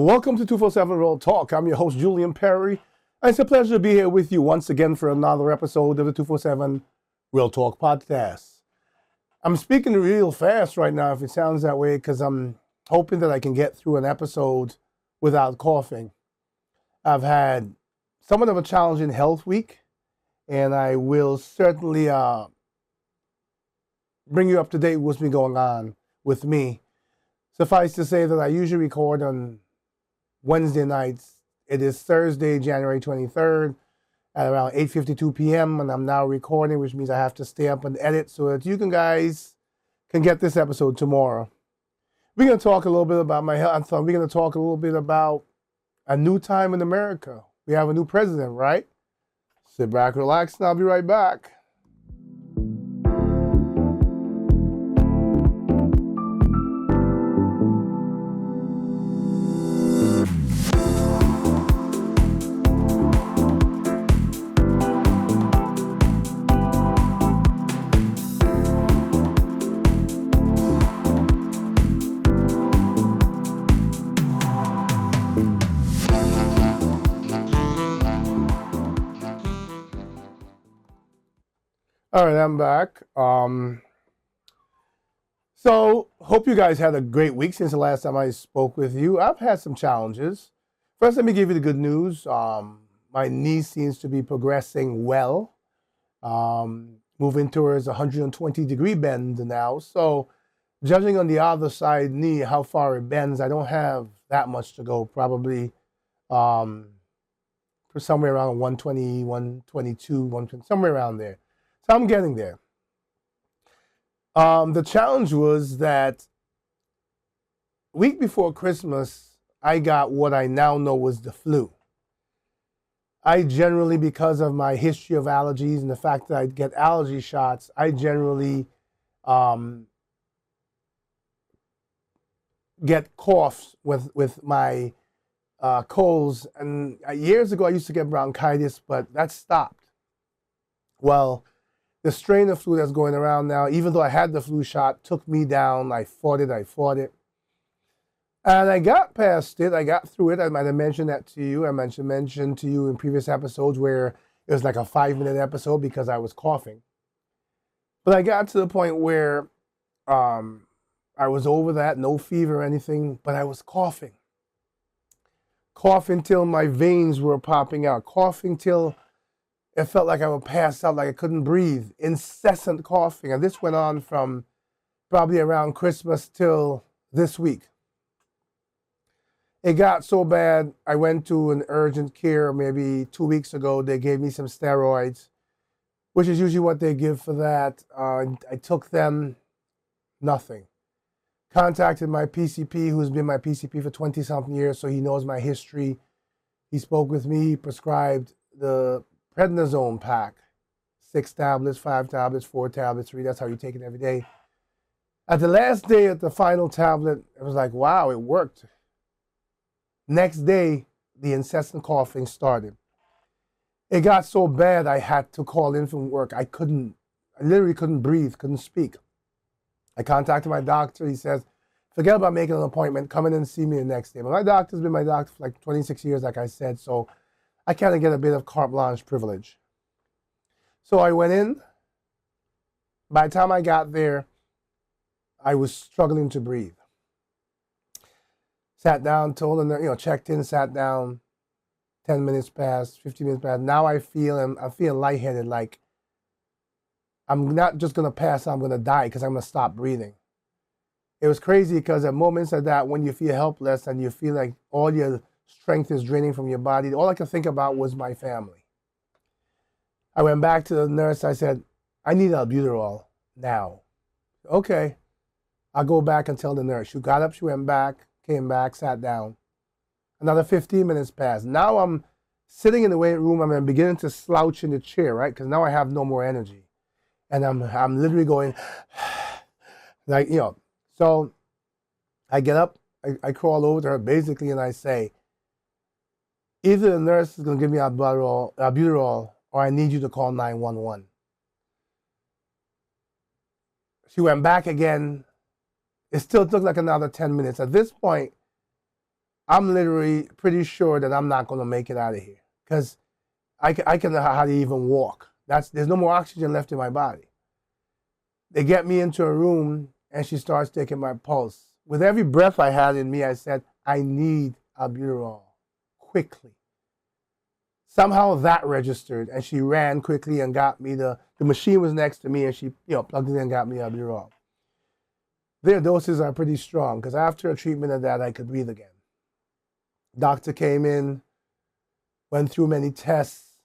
Welcome to 247 Real Talk. I'm your host, Julian Perry. And it's a pleasure to be here with you once again for another episode of the 247 Real Talk podcast. I'm speaking real fast right now, if it sounds that way, because I'm hoping that I can get through an episode without coughing. I've had somewhat of a challenging health week, and I will certainly bring you up to date with what's been going on with me. Suffice to say that I usually record on Wednesday nights. It is Thursday, January 23rd at around 8:52 p.m. and I'm now recording, which means I have to stay up and edit so that you guys can get this episode tomorrow. We're going to talk a little bit about my health. We're going to talk a little bit about a new time in America. We have a new president, right? Sit back, relax, and I'll be right back. All right, I'm back. So hope you guys had a great week since the last time I spoke with you. I've had some challenges. First, let me give you the good news. My knee seems to be progressing well, moving towards 120-degree bend now. So judging on the other side knee, how far it bends, I don't have that much to go, probably for somewhere around 120, 122, 120, somewhere around there. So I'm getting there. The challenge was that week before Christmas, I got what I now know was the flu. I generally, because of my history of allergies and the fact that I get allergy shots, I generally get coughs with my colds. And years ago, I used to get bronchitis, but that stopped. Well, the strain of flu that's going around now, even though I had the flu shot, took me down. I fought it. And I got past it. I got through it. I might have mentioned that to you. I mentioned to you in previous episodes where it was like a 5-minute episode because I was coughing. But I got to the point where I was over that, no fever or anything, but I was coughing. Coughing till my veins were popping out. Coughing till it felt like I would pass out, like I couldn't breathe. Incessant coughing. And this went on from probably around Christmas till this week. It got so bad, I went to an urgent care maybe 2 weeks ago. They gave me some steroids, which is usually what they give for that. I took them, nothing. Contacted my PCP, who's been my PCP for 20-something years, so he knows my history. He spoke with me, prescribed the prednisone pack, 6 tablets, 5 tablets, 4 tablets, 3. That's how you take it every day. At the last day at the final tablet, it was like, wow, it worked. Next day, the incessant coughing started. It got so bad I had to call in from work. I literally couldn't breathe, couldn't speak. I contacted my doctor. He says, forget about making an appointment, come in and see me the next day. But my doctor's been my doctor for like 26 years, like I said, so I kind of get a bit of carte blanche privilege. So I went in. By the time I got there, I was struggling to breathe. Sat down, told him, checked in, sat down. 10 minutes passed, 15 minutes passed. Now I feel lightheaded, like I'm not just going to pass out, I'm going to die because I'm going to stop breathing. It was crazy because at moments like that, when you feel helpless and you feel like all your strength is draining from your body, all I could think about was my family. I went back to the nurse. I said, I need albuterol now. Okay. I'll go back and tell the nurse. She got up, she went back, came back, sat down. Another 15 minutes passed. Now I'm sitting in the weight room. I'm beginning to slouch in the chair, right? Because now I have no more energy. And I'm literally going, like, So I get up, I crawl over to her basically, and I say, either the nurse is going to give me albuterol or I need you to call 911. She went back again. It still took like another 10 minutes. At this point, I'm literally pretty sure that I'm not going to make it out of here because I can hardly even walk. There's no more oxygen left in my body. They get me into a room and she starts taking my pulse. With every breath I had in me, I said, I need albuterol quickly. Somehow that registered and she ran quickly and got me the machine was next to me and she plugged it in and got me albuterol. Their doses are pretty strong because after a treatment of that, I could breathe again. Doctor came in, went through many tests,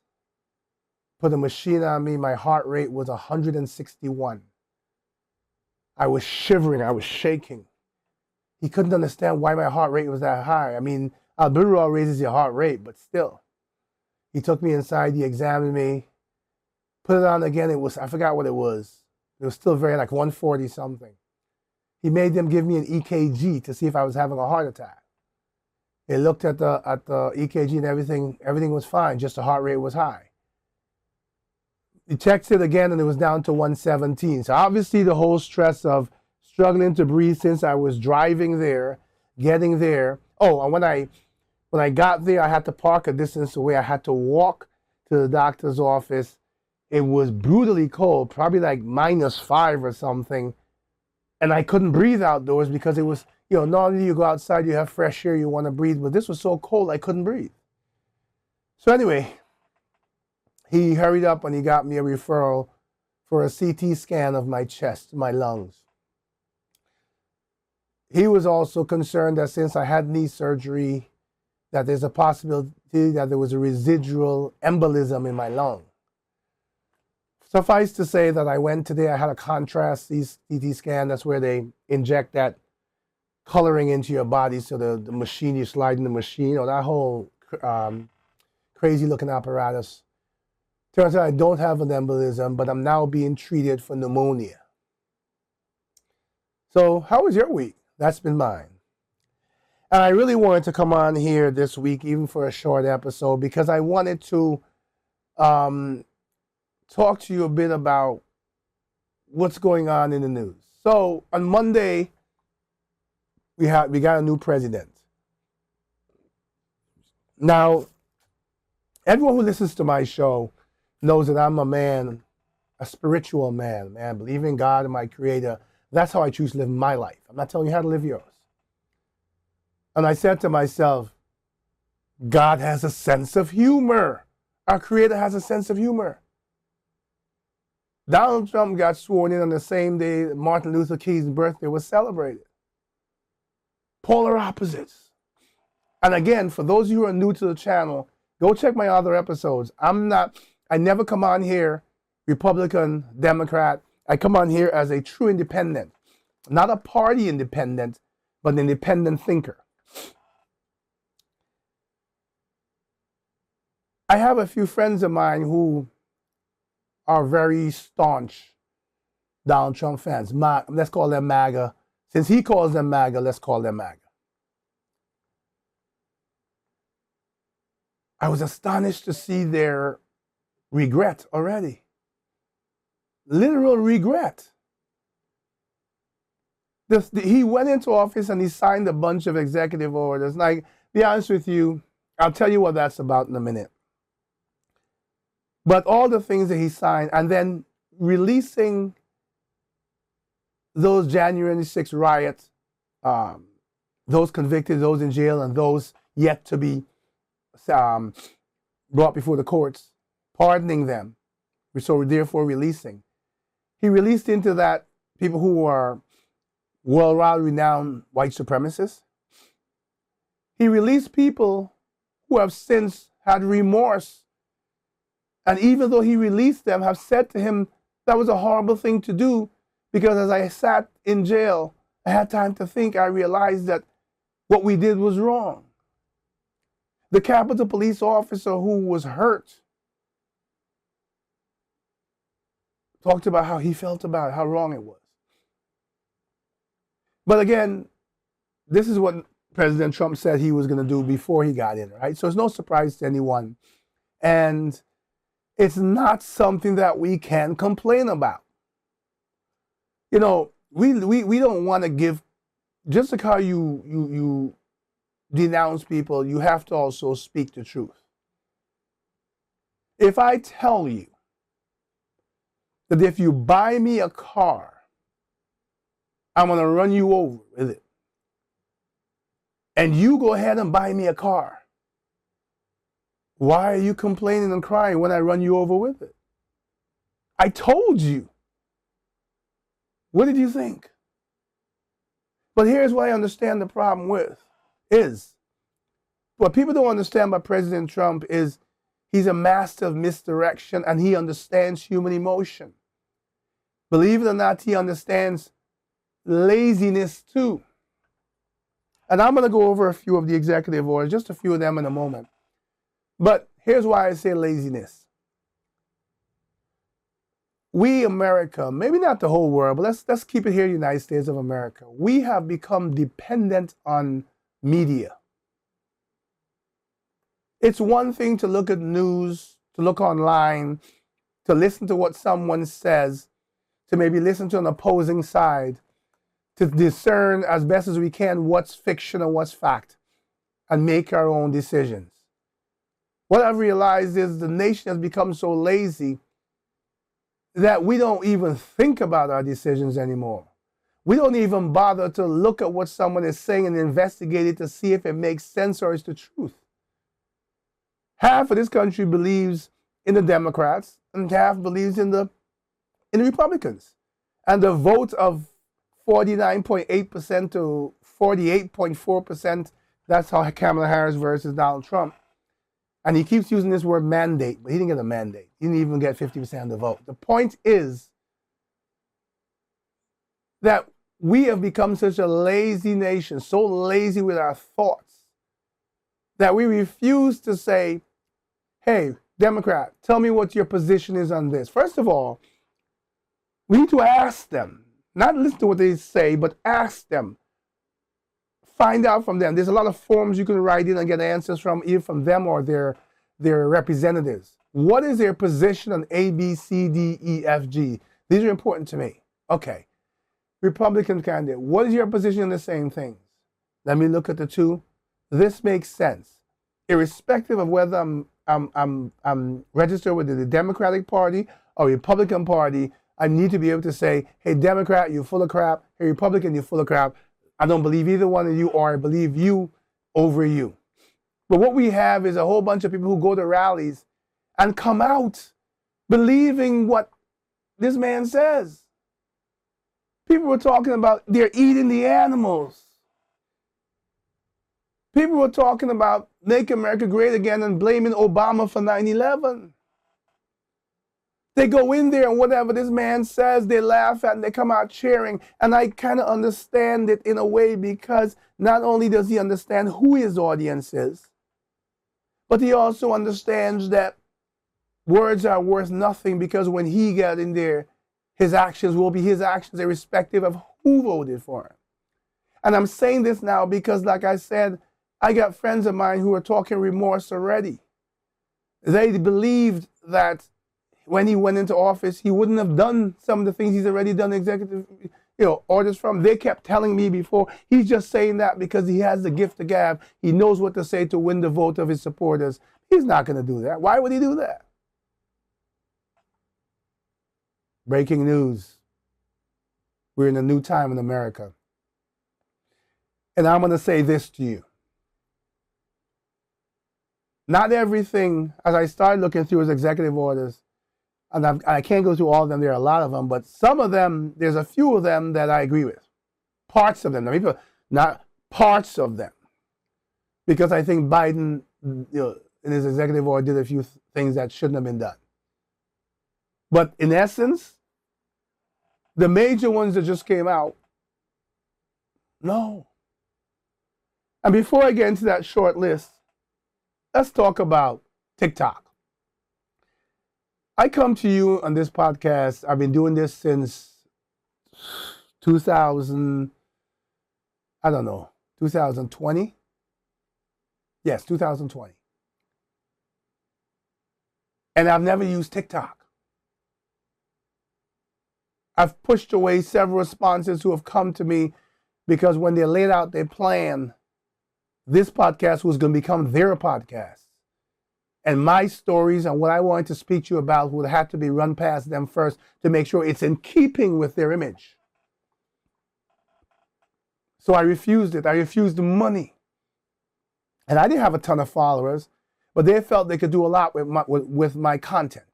put a machine on me. My heart rate was 161. I was shivering. I was shaking. He couldn't understand why my heart rate was that high. I mean, albuterol raises your heart rate, but still. He took me inside. He examined me, put it on again. I forgot what it was. It was still very like 140 something. He made them give me an EKG to see if I was having a heart attack. They looked at the EKG and everything was fine, just the heart rate was high. He checked it again and it was down to 117. So obviously the whole stress of struggling to breathe since I was driving there, getting there. Oh, and when I got there, I had to park a distance away. I had to walk to the doctor's office. It was brutally cold, probably like -5 or something. And I couldn't breathe outdoors because it was, normally you go outside, you have fresh air, you want to breathe, but this was so cold I couldn't breathe. So anyway, he hurried up and he got me a referral for a CT scan of my chest, my lungs. He was also concerned that since I had knee surgery, that there's a possibility that there was a residual embolism in my lung. Suffice to say that I went today, I had a contrast CT scan. That's where they inject that coloring into your body. So the machine, you slide in the machine, or that whole crazy looking apparatus. Turns out I don't have an embolism, but I'm now being treated for pneumonia. So how was your week? That's been mine. And I really wanted to come on here this week, even for a short episode, because I wanted to talk to you a bit about what's going on in the news. So on Monday, we got a new president. Now, everyone who listens to my show knows that I'm a man, a spiritual man, I believe in God and my Creator. That's how I choose to live my life. I'm not telling you how to live yours. And I said to myself, God has a sense of humor. Our Creator has a sense of humor. Donald Trump got sworn in on the same day that Martin Luther King's birthday was celebrated. Polar opposites. And again, for those of you who are new to the channel, go check my other episodes. I never come on here Republican, Democrat. I come on here as a true independent. Not a party independent, but an independent thinker. I have a few friends of mine who are very staunch Donald Trump fans. Let's call them MAGA. Since he calls them MAGA, let's call them MAGA. I was astonished to see their regret already. Literal regret. He went into office and he signed a bunch of executive orders. Like, be honest with you, I'll tell you what that's about in a minute. But all the things that he signed, and then releasing those January 6 riots, those convicted, those in jail, and those yet to be brought before the courts, pardoning them, so therefore releasing. He released into that people who are world-renowned white supremacists. He released people who have since had remorse. And even though he released them, have said to him, that was a horrible thing to do, because as I sat in jail, I had time to think. I realized that what we did was wrong. The Capitol Police officer who was hurt talked about how he felt about it, how wrong it was. But again, this is what President Trump said he was going to do before he got in, right? So it's no surprise to anyone. And it's not something that we can complain about. We don't want to give, just like how you denounce people, you have to also speak the truth. If I tell you that if you buy me a car, I'm going to run you over with it, and you go ahead and buy me a car, why are you complaining and crying when I run you over with it? I told you. What did you think? But here's what I understand the problem with is, what people don't understand about President Trump is he's a master of misdirection, and he understands human emotion. Believe it or not, he understands laziness too. And I'm going to go over a few of the executive orders, just a few of them in a moment. But here's why I say laziness. We, America, maybe not the whole world, but let's keep it here, United States of America. We have become dependent on media. It's one thing to look at news, to look online, to listen to what someone says, to maybe listen to an opposing side, to discern as best as we can what's fiction and what's fact, and make our own decisions. What I've realized is the nation has become so lazy that we don't even think about our decisions anymore. We don't even bother to look at what someone is saying and investigate it to see if it makes sense or is the truth. Half of this country believes in the Democrats and half believes in the Republicans. And the vote of 49.8% to 48.4%, that's how Kamala Harris versus Donald Trump. And he keeps using this word mandate, but he didn't get a mandate. He didn't even get 50% of the vote. The point is that we have become such a lazy nation, so lazy with our thoughts, that we refuse to say, hey, Democrat, tell me what your position is on this. First of all, we need to ask them, not listen to what they say, but ask them. Find out from them. There's a lot of forms you can write in and get answers from, either from them or their representatives. What is their position on A, B, C, D, E, F, G? These are important to me. Okay. Republican candidate, what is your position on the same things? Let me look at the two. This makes sense. Irrespective of whether I'm registered with the Democratic Party or Republican Party, I need to be able to say, hey, Democrat, you're full of crap. Hey, Republican, you're full of crap. I don't believe either one of you, or I believe you over you. But what we have is a whole bunch of people who go to rallies and come out believing what this man says. People were talking about they're eating the animals. People were talking about make America great again and blaming Obama for 9/11. They go in there and whatever this man says, they laugh at and they come out cheering. And I kind of understand it in a way, because not only does he understand who his audience is, but he also understands that words are worth nothing, because when he got in there, his actions will be his actions irrespective of who voted for him. And I'm saying this now because, like I said, I got friends of mine who are talking remorse already. They believed that when he went into office, he wouldn't have done some of the things he's already done executive orders from. They kept telling me before, he's just saying that because he has the gift of gab. He knows what to say to win the vote of his supporters. He's not going to do that. Why would he do that? Breaking news. We're in a new time in America. And I'm going to say this to you. Not everything, as I started looking through his executive orders, and I can't go through all of them, there are a lot of them, but some of them, there's a few of them that I agree with. Parts of them, not parts of them. Because I think Biden, in his executive order, did a few things that shouldn't have been done. But in essence, the major ones that just came out, no. And before I get into that short list, let's talk about TikTok. I come to you on this podcast. I've been doing this since 2020? Yes, 2020. And I've never used TikTok. I've pushed away several sponsors who have come to me because when they laid out their plan, this podcast was going to become their podcast. And my stories and what I wanted to speak to you about would have to be run past them first to make sure it's in keeping with their image. So I refused it. I refused the money. And I didn't have a ton of followers, but they felt they could do a lot with my content.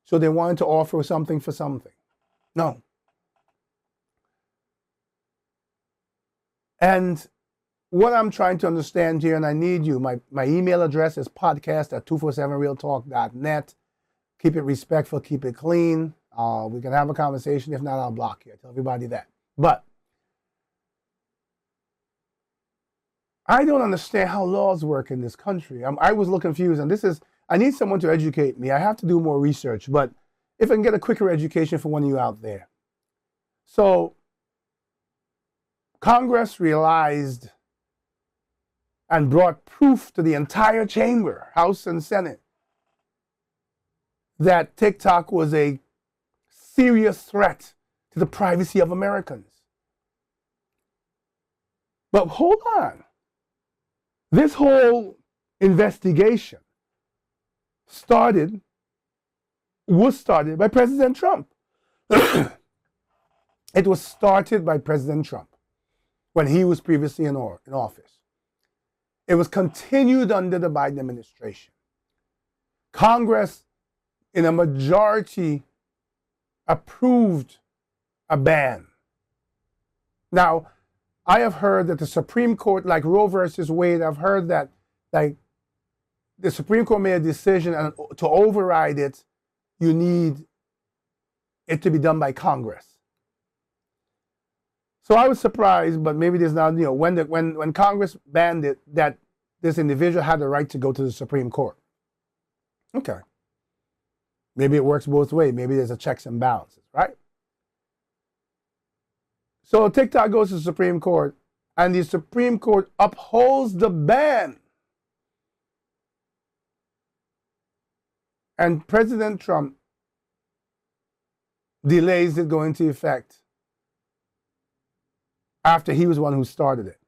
So they wanted to offer something for something. No. And what I'm trying to understand here, and I need you, my email address is podcast@247realtalk.net. Keep it respectful, keep it clean. We can have a conversation. If not, I'll block you. I tell everybody that. But I don't understand how laws work in this country. I was a little confused, and I need someone to educate me. I have to do more research, but if I can get a quicker education for one of you out there. So Congress realized and brought proof to the entire chamber, House and Senate, that TikTok was a serious threat to the privacy of Americans. But hold on. This whole investigation was started by President Trump. It was started by President Trump when he was previously in office. It was continued under the Biden administration. Congress, in a majority, approved a ban. Now, I have heard that the Supreme Court, like Roe versus Wade, I've heard that like the Supreme Court made a decision, and to override it, you need it to be done by Congress. So I was surprised, but maybe there's not, when Congress banned it, that this individual had the right to go to the Supreme Court. Okay. Maybe it works both ways. Maybe there's a checks and balances, right? So TikTok goes to the Supreme Court, and the Supreme Court upholds the ban. And President Trump delays it going into effect after he was the one who started it.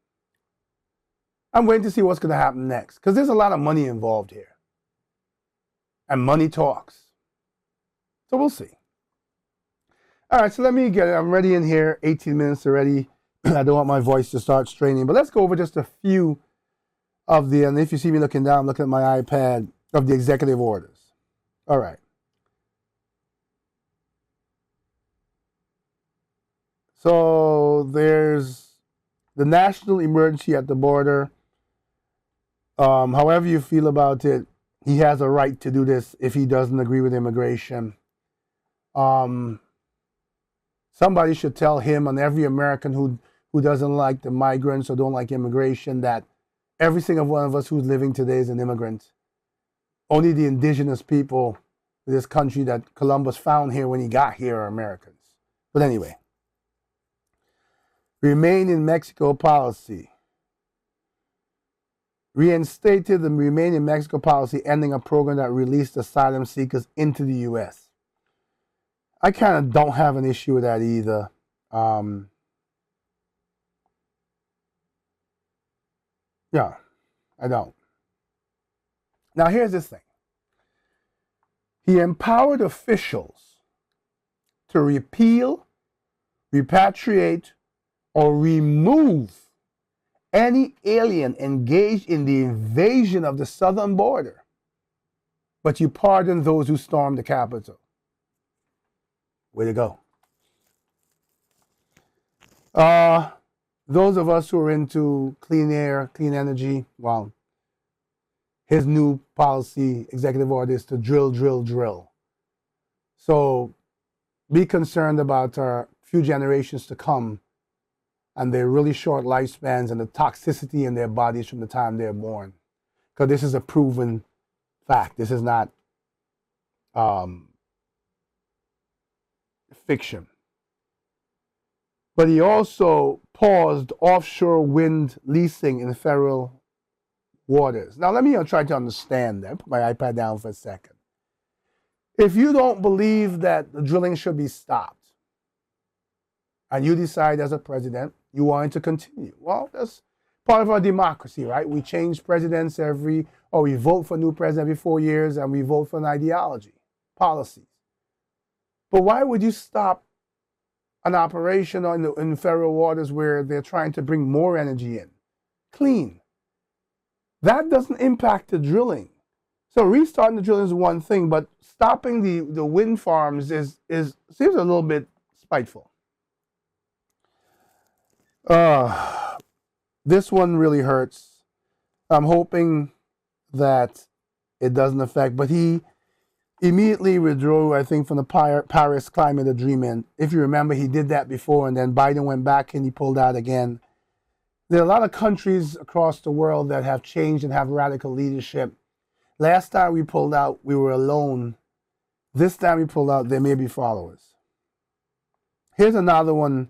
I'm waiting to see what's going to happen next, because there's a lot of money involved here. And money talks. So we'll see. All right, so let me get it. I'm ready in here, 18 minutes already. I don't want my voice to start straining, but let's go over just a few of the, and if you see me looking down, I'm looking at my iPad, of the executive orders. All right. So there's the national emergency at the border. However you feel about it, he has a right to do this if he doesn't agree with immigration. Somebody should tell him and every American who doesn't like the migrants or don't like immigration that every single one of us who's living today is an immigrant. Only the indigenous people of this country that Columbus found here when he got here are Americans. But anyway. Remain in Mexico policy. Reinstated the Remain in Mexico policy, ending a program that released asylum seekers into the U.S. I kind of don't have an issue with that either. Yeah, I don't. Now, here's the thing. He empowered officials to repeal, repatriate, or remove any alien engaged in the invasion of the southern border, but you pardon those who stormed the Capitol. Way to go. Those of us who are into clean air, clean energy, well, his new policy, executive order, is to drill, drill, drill. So be concerned about our few generations to come and their really short lifespans and the toxicity in their bodies from the time they're born. Because this is a proven fact. This is not fiction. But he also paused offshore wind leasing in federal waters. Now, let me try to understand that. Put my iPad down for a second. If you don't believe that the drilling should be stopped, and you decide as a president you want it to continue, well, that's part of our democracy, right? We change presidents or we vote for a new president every 4 years, and we vote for an ideology, policies. But why would you stop an operation in federal waters where they're trying to bring more energy in? Clean. That doesn't impact the drilling. So restarting the drilling is one thing, but stopping the wind farms seems a little bit spiteful. This one really hurts. I'm hoping that it doesn't affect, but he immediately withdrew, I think, from the Paris Climate Agreement. If you remember, he did that before, and then Biden went back and he pulled out again. There are a lot of countries across the world that have changed and have radical leadership. Last time we pulled out, we were alone. This time we pulled out, there may be followers. Here's another one,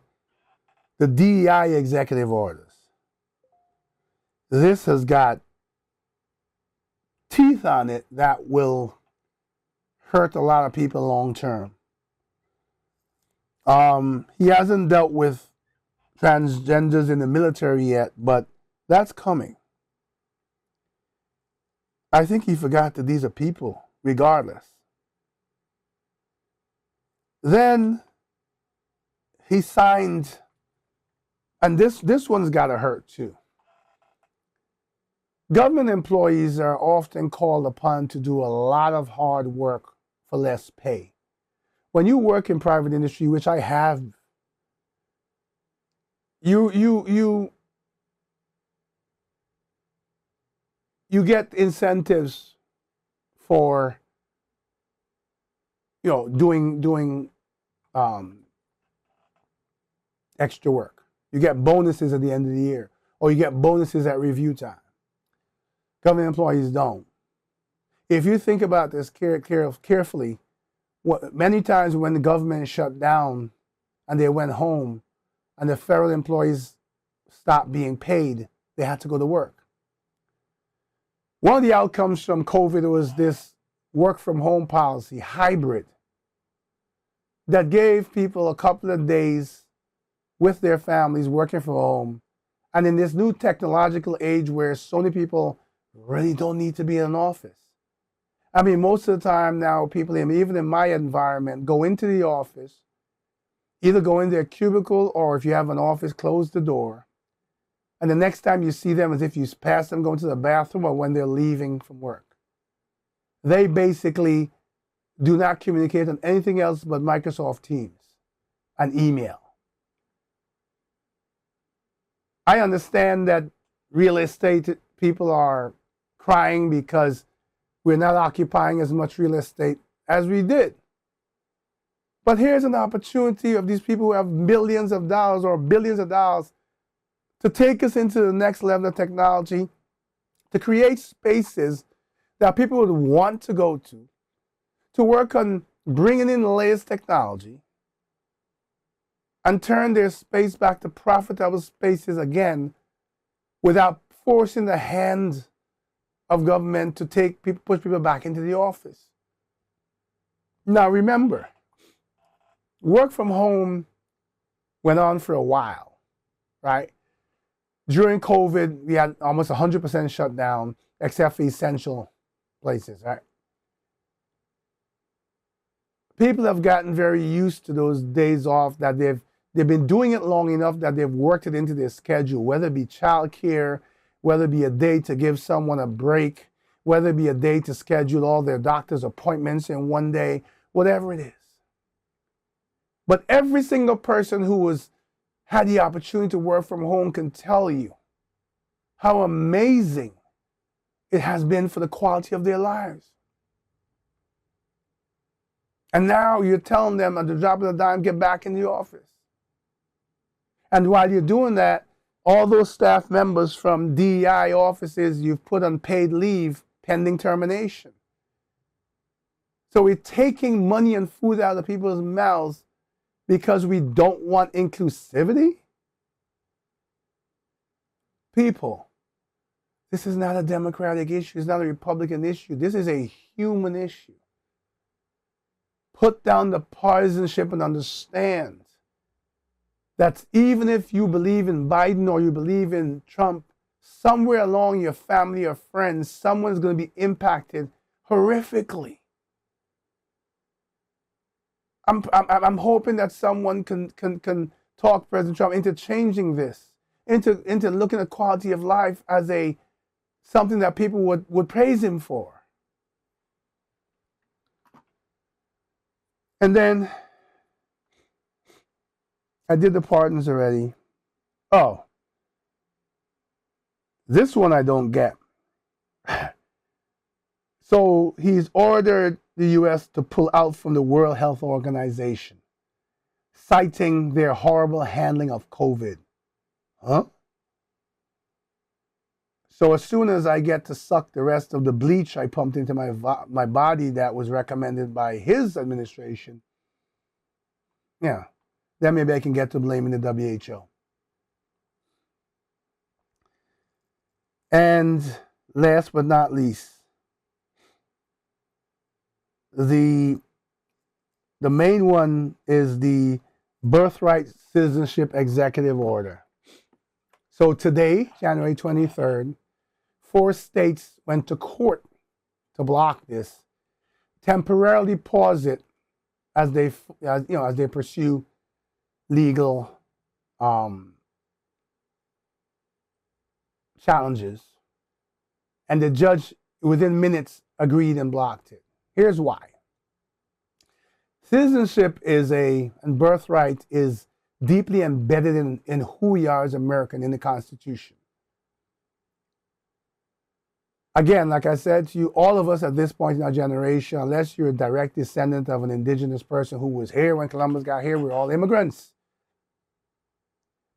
the DEI executive orders. This has got teeth on it that will hurt a lot of people long term. He hasn't dealt with transgenders in the military yet, but that's coming. I think he forgot that these are people, regardless. Then he signed, and this one's got to hurt too. Government employees are often called upon to do a lot of hard work for less pay. When you work in private industry, which I have, you get incentives for doing extra work. You get bonuses at the end of the year, or you get bonuses at review time. Government employees don't. If you think about this carefully, many times when the government shut down and they went home and the federal employees stopped being paid, they had to go to work. One of the outcomes from COVID was this work from home policy, hybrid, that gave people a couple of days with their families working from home. And in this new technological age where so many people really don't need to be in an office. I mean, most of the time now, people, even in my environment, go into the office, either go in their cubicle, or if you have an office, close the door. And the next time you see them is if you pass them going to the bathroom or when they're leaving from work. They basically do not communicate on anything else but Microsoft Teams and email. I understand that real estate people are crying because we're not occupying as much real estate as we did. But here's an opportunity of these people who have millions of dollars or billions of dollars to take us into the next level of technology, to create spaces that people would want to go to work on bringing in the latest technology, and turn their space back to profitable spaces again without forcing the hand of government to push people back into the office. Now remember, work from home went on for a while, right? During COVID, we had almost 100% shut down, except for essential places, right? People have gotten very used to those days off, that they've been doing it long enough that they've worked it into their schedule, whether it be childcare, whether it be a day to give someone a break, whether it be a day to schedule all their doctor's appointments in one day, whatever it is. But every single person who had the opportunity to work from home can tell you how amazing it has been for the quality of their lives. And now you're telling them at the drop of a dime, get back in the office. And while you're doing that, all those staff members from DEI offices you've put on paid leave pending termination. So we're taking money and food out of people's mouths because we don't want inclusivity? People, this is not a Democratic issue. It's not a Republican issue. This is a human issue. Put down the partisanship and understand that even if you believe in Biden or you believe in Trump, somewhere along your family or friends, someone's going to be impacted horrifically. I'm hoping that someone can talk President Trump into changing this, into looking at quality of life as a something that people would praise him for. And then I did the pardons already. Oh, this one I don't get. So he's ordered the U.S. to pull out from the World Health Organization, citing their horrible handling of COVID. Huh? So as soon as I get to suck the rest of the bleach I pumped into my body that was recommended by his administration, yeah, then maybe I can get to blaming the WHO. And last but not least, the main one is the Birthright Citizenship Executive Order. So today, January 23rd, 4 states went to court to block this, temporarily pause it as they pursue legal challenges, and the judge within minutes agreed and blocked it. Here's why. Citizenship and birthright is deeply embedded in who we are as American in the Constitution. Again, like I said to you, all of us at this point in our generation, unless you're a direct descendant of an indigenous person who was here when Columbus got here, we're all immigrants.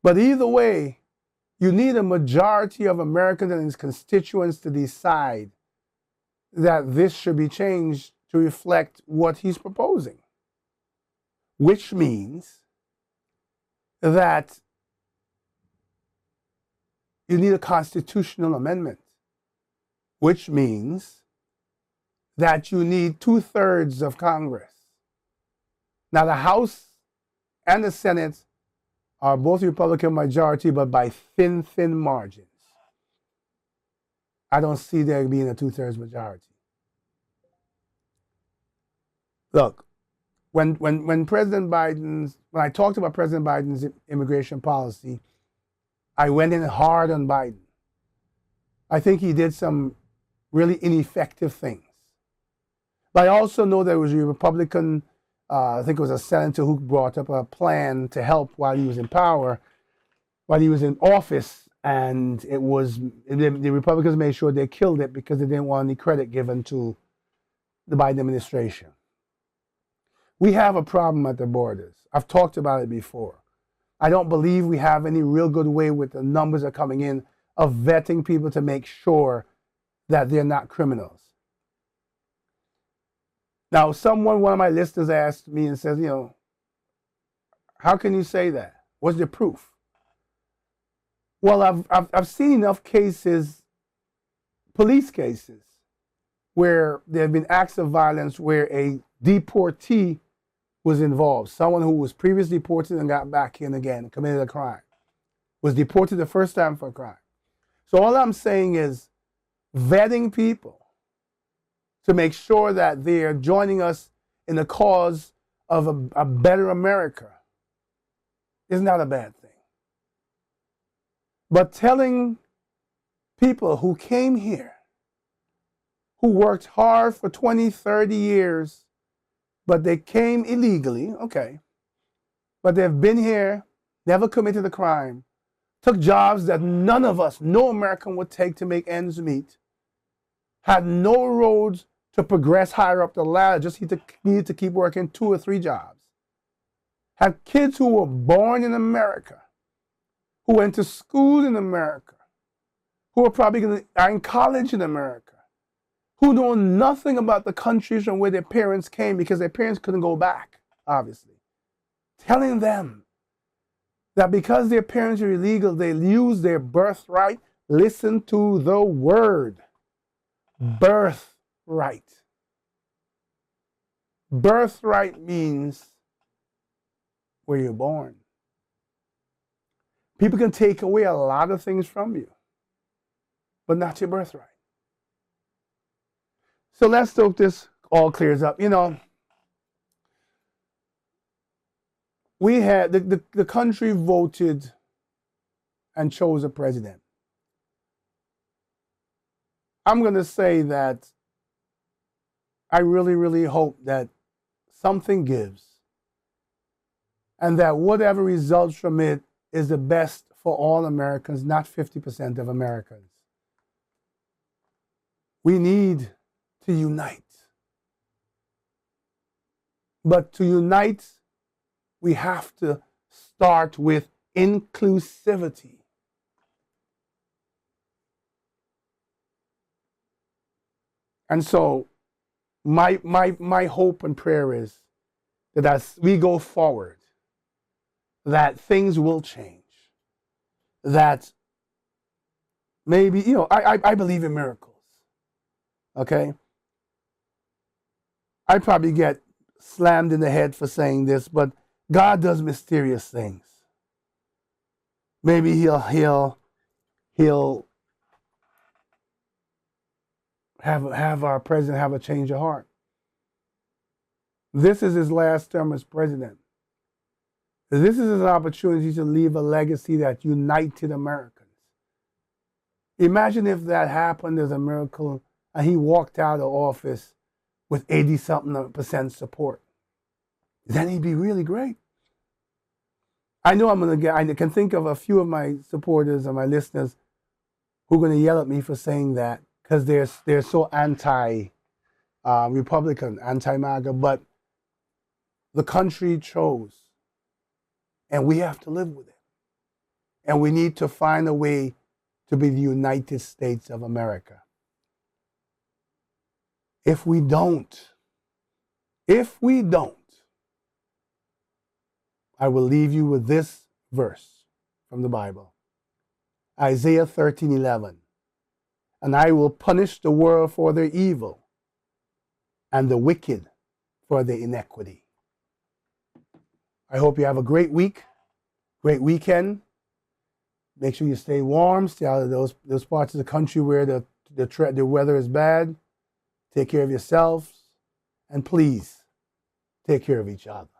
But either way, you need a majority of Americans and his constituents to decide that this should be changed to reflect what he's proposing, which means that you need a constitutional amendment, which means that you need 2/3 of Congress. Now, the House and the Senate are both Republican majority, but by thin margins. I don't see there being a 2/3 majority. Look, when I talked about President Biden's immigration policy, I went in hard on Biden. I think he did some really ineffective things. But I also know there was a Republican, I think it was a senator who brought up a plan to help while he was in power, while he was in office, and the Republicans made sure they killed it because they didn't want any credit given to the Biden administration. We have a problem at the borders. I've talked about it before. I don't believe we have any real good way with the numbers that are coming in of vetting people to make sure that they're not criminals. Now, one of my listeners asked me and says, how can you say that? What's the proof? Well, I've seen enough cases, police cases, where there have been acts of violence where a deportee was involved. Someone who was previously deported and got back in again, committed a crime, was deported the first time for a crime. So all I'm saying is vetting people to make sure that they're joining us in the cause of a better America is not a bad thing. But telling people who came here, who worked hard for 20, 30 years, but they came illegally, okay, but they've been here, never committed a crime, took jobs that none of us, no American would take to make ends meet, had no roads to progress higher up the ladder, just needed to keep working 2 or 3 jobs, had kids who were born in America, who went to school in America, who are in college in America, who know nothing about the countries from where their parents came because their parents couldn't go back, obviously. Telling them that because their parents are illegal, they lose their birthright. Listen to the word, birthright. Birthright means where you're born. People can take away a lot of things from you. but not your birthright. So let's hope this all clears up. You know, we had the country voted and chose a president. I'm going to say that I really, really hope that something gives and that whatever results from it is the best for all Americans, not 50% of Americans. We need to unite. But to unite, we have to start with inclusivity. And so my hope and prayer is that as we go forward, that things will change. That maybe, you know, I believe in miracles. Okay? I probably get slammed in the head for saying this, but God does mysterious things. Maybe he'll have our president have a change of heart. This is his last term as president. This is his opportunity to leave a legacy that united Americans. Imagine if that happened as a miracle and he walked out of office with 80-something% support. Then he'd be really great. I know I can think of a few of my supporters and my listeners who are going to yell at me for saying that because they're so anti-Republican, anti-MAGA, but the country chose, and we have to live with it. And we need to find a way to be the United States of America. If we don't, I will leave you with this verse from the Bible. Isaiah 13:11. And I will punish the world for their evil and the wicked for their iniquity. I hope you have a great week, great weekend. Make sure you stay warm, stay out of those parts of the country where the weather is bad. Take care of yourselves, and please take care of each other.